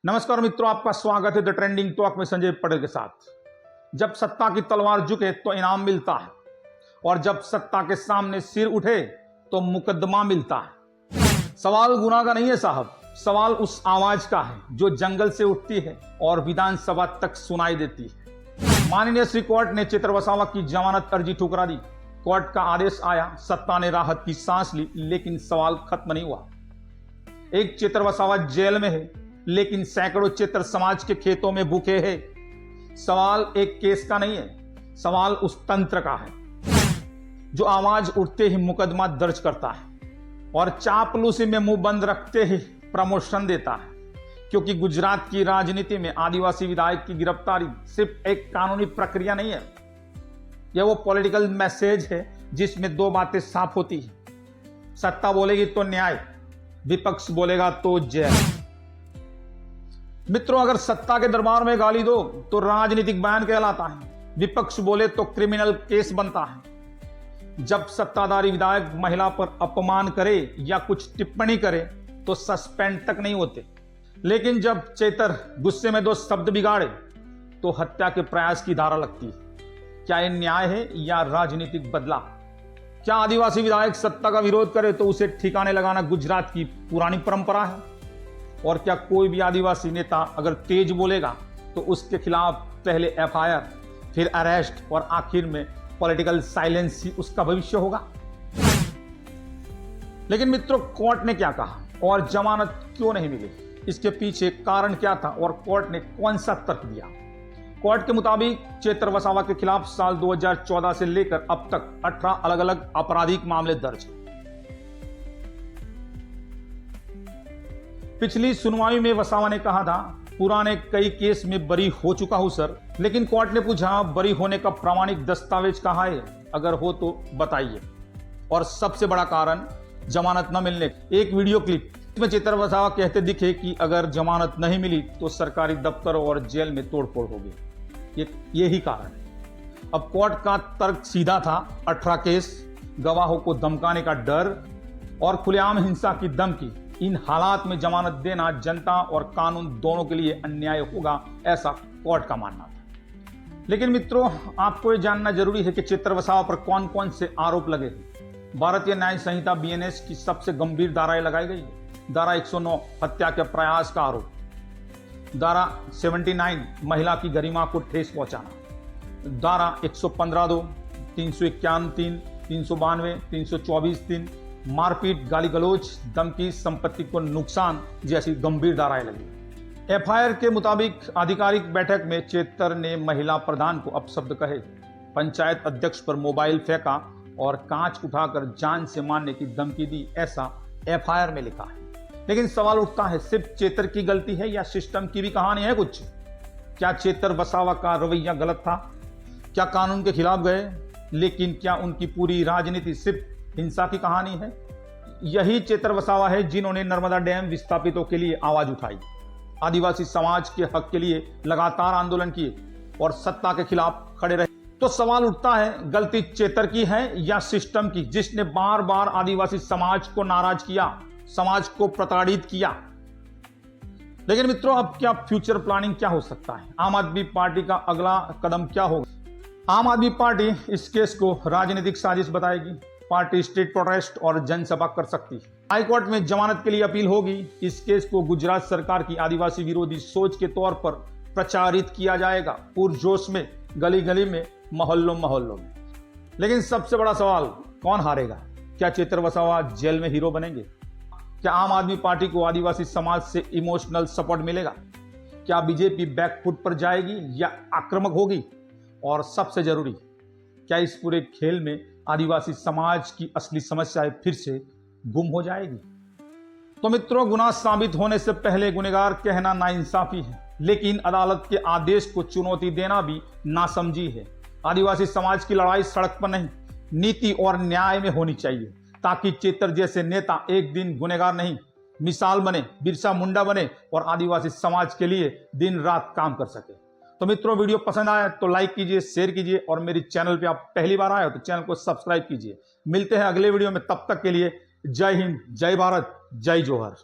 नमस्कार मित्रों, आपका स्वागत है द ट्रेंडिंग टॉक में संजय पटेल के साथ। जब सत्ता की तलवार झुके तो इनाम मिलता है और जब सत्ता के सामने सिर उठे तो मुकदमा मिलता है। सवाल गुनाह का नहीं है साहब, सवाल उस आवाज का है जो जंगल से उठती है और विधानसभा तक सुनाई देती है। माननीय श्री कोर्ट ने चेतर वसावा की जमानत अर्जी ठुकरा दी। कोर्ट का आदेश आया, सत्ता ने राहत की सांस ली, लेकिन सवाल खत्म नहीं हुआ। एक चेतर वसावा जेल में है, लेकिन सैकड़ों चेतर समाज के खेतों में भूखे हैं। सवाल एक केस का नहीं है, सवाल उस तंत्र का है जो आवाज उठते ही मुकदमा दर्ज करता है और चापलूसी में मुंह बंद रखते ही प्रमोशन देता है। क्योंकि गुजरात की राजनीति में आदिवासी विधायक की गिरफ्तारी सिर्फ एक कानूनी प्रक्रिया नहीं है, यह वो पॉलिटिकल मैसेज है जिसमें दो बातें साफ होती है। सत्ता बोलेगी तो न्याय, विपक्ष बोलेगा तो जेल। मित्रों, अगर सत्ता के दरबार में गाली दो तो राजनीतिक बयान कहलाता है, विपक्ष बोले तो क्रिमिनल केस बनता है। जब सत्ताधारी विधायक महिला पर अपमान करे या कुछ टिप्पणी करे तो सस्पेंड तक नहीं होते, लेकिन जब चेतर गुस्से में दो शब्द बिगाड़े तो हत्या के प्रयास की धारा लगती है। क्या यह न्याय है या राजनीतिक बदलाव? क्या आदिवासी विधायक सत्ता का विरोध करे तो उसे ठिकाने लगाना गुजरात की पुरानी परंपरा है? और क्या कोई भी आदिवासी नेता अगर तेज बोलेगा तो उसके खिलाफ पहले एफआईआर, फिर अरेस्ट और आखिर में पॉलिटिकल साइलेंस ही उसका भविष्य होगा? लेकिन मित्रों, कोर्ट ने क्या कहा और जमानत क्यों नहीं मिली? इसके पीछे कारण क्या था और कोर्ट ने कौन सा तर्क दिया? कोर्ट के मुताबिक चेतर वसावा के खिलाफ साल 2014 से लेकर अब तक 18 अलग अलग आपराधिक मामले दर्ज हैं। पिछली सुनवाई में वसावा ने कहा था, पुराने कई केस में बरी हो चुका हूं सर। लेकिन कोर्ट ने पूछा, बरी होने का प्रामाणिक दस्तावेज कहां है? अगर हो तो बताइए। और सबसे बड़ा कारण जमानत न मिलने। एक वीडियो क्लिप में चेतर वसावा कहते दिखे कि अगर जमानत नहीं मिली तो सरकारी दफ्तर और जेल में तोड़फोड़ होगी। यही कारण है। अब कोर्ट का तर्क सीधा था, 18 केस, गवाहों को धमकाने का डर और खुलेआम हिंसा की धमकी। इन हालात में जमानत देना जनता और कानून दोनों के लिए अन्याय होगा, ऐसा कोर्ट का मानना था। लेकिन मित्रों, आपको यह जानना जरूरी है कि चेतर वसावा पर कौन कौन से आरोप लगे हैं। भारतीय न्याय संहिता बीएनएस की सबसे गंभीर धाराएं लगाई गई है। धारा 109 हत्या के प्रयास का आरोप, धारा 79 महिला की गरिमा को ठेस पहुंचाना, धारा 115(2), 351(3), 392, 324(3) मारपीट, गाली गलौज, धमकी, संपत्ति को नुकसान जैसी गंभीर धाराएं लगी। एफआईआर के मुताबिक आधिकारिक बैठक में चेतर ने महिला प्रधान को अपशब्द कहे, पंचायत अध्यक्ष पर मोबाइल फेंका और कांच उठाकर जान से मारने की धमकी दी, ऐसा एफआईआर में लिखा है। लेकिन सवाल उठता है, सिर्फ चेतर की गलती है या सिस्टम की भी कहानी है कुछ? क्या चेतर वसावा का रवैया गलत था? क्या कानून के खिलाफ गए? लेकिन क्या उनकी पूरी राजनीति सिर्फ हिंसा की कहानी है? यही चेतर वसावा है जिन्होंने नर्मदा डैम विस्थापितों के लिए आवाज उठाई, आदिवासी समाज के हक के लिए लगातार आंदोलन किए और सत्ता के खिलाफ खड़े रहे। तो सवाल उठता है, गलती चेतर की है या सिस्टम की, जिसने बार बार आदिवासी समाज को नाराज किया, समाज को प्रताड़ित किया? लेकिन मित्रों, अब क्या फ्यूचर प्लानिंग क्या हो सकता है? आम आदमी पार्टी का अगला कदम क्या होगा? आम आदमी पार्टी इस केस को राजनीतिक साजिश बताएगी। पार्टी स्ट्रीट प्रोटेस्ट और जनसभा कर सकती है। हाईकोर्ट में जमानत के लिए अपील होगी। इस केस को गुजरात सरकार की आदिवासी विरोधी सोच के तौर पर प्रचारित किया जाएगा, पुरजोश में, गली गली में, मोहल्लों मोहल्लों में। लेकिन सबसे बड़ा सवाल, कौन हारेगा? क्या चेतर वसावा जेल में हीरो बनेंगे? क्या आम आदमी पार्टी को आदिवासी समाज से इमोशनल सपोर्ट मिलेगा? क्या बीजेपी बैकफुट पर जाएगी या आक्रामक होगी? और सबसे जरूरी, क्या इस पूरे खेल में आदिवासी समाज की असली समस्याएं फिर से गुम हो जाएगी? तो मित्रों, गुनाह साबित होने से पहले गुनहगार कहना नाइंसाफी है, लेकिन अदालत के आदेश को चुनौती देना भी नासमझी है। आदिवासी समाज की लड़ाई सड़क पर नहीं, नीति और न्याय में होनी चाहिए, ताकि चेतर जैसे नेता एक दिन गुनहगार नहीं, मिसाल बने, बिरसा मुंडा बने और आदिवासी समाज के लिए दिन रात काम कर सके। तो मित्रों, वीडियो पसंद आया तो लाइक कीजिए, शेयर कीजिए और मेरी चैनल पे आप पहली बार आए हो तो चैनल को सब्सक्राइब कीजिए। मिलते हैं अगले वीडियो में, तब तक के लिए जय हिंद, जय भारत, जय जोहर।